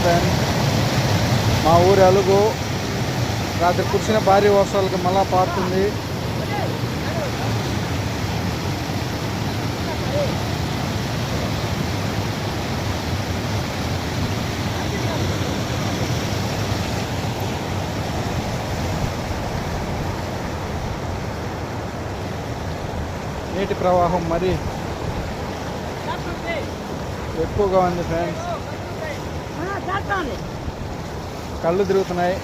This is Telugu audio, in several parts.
ఫ్రెండ్స్. మా ఊరి అలుగు రాత్రి కురిసిన భారీ వర్షాలకు మళ్ళా పారుతుంది. నీటి ప్రవాహం మరి ఎక్కువగా ఉంది ఫ్రెండ్స్. కళ్ళు తిరుగుతున్నాయి.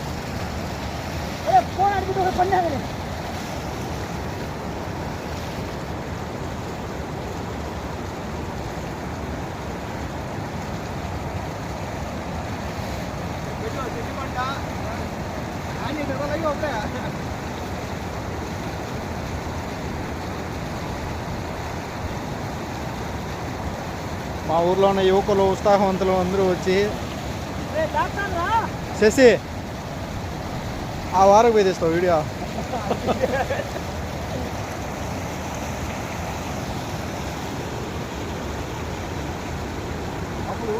మా ఊర్లో ఉన్న యువకులు ఉత్సాహవంతులు అందరూ వచ్చి శశి ఆ వారకు పోయి తీస్తావు వీడియో. అప్పుడు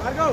Marco!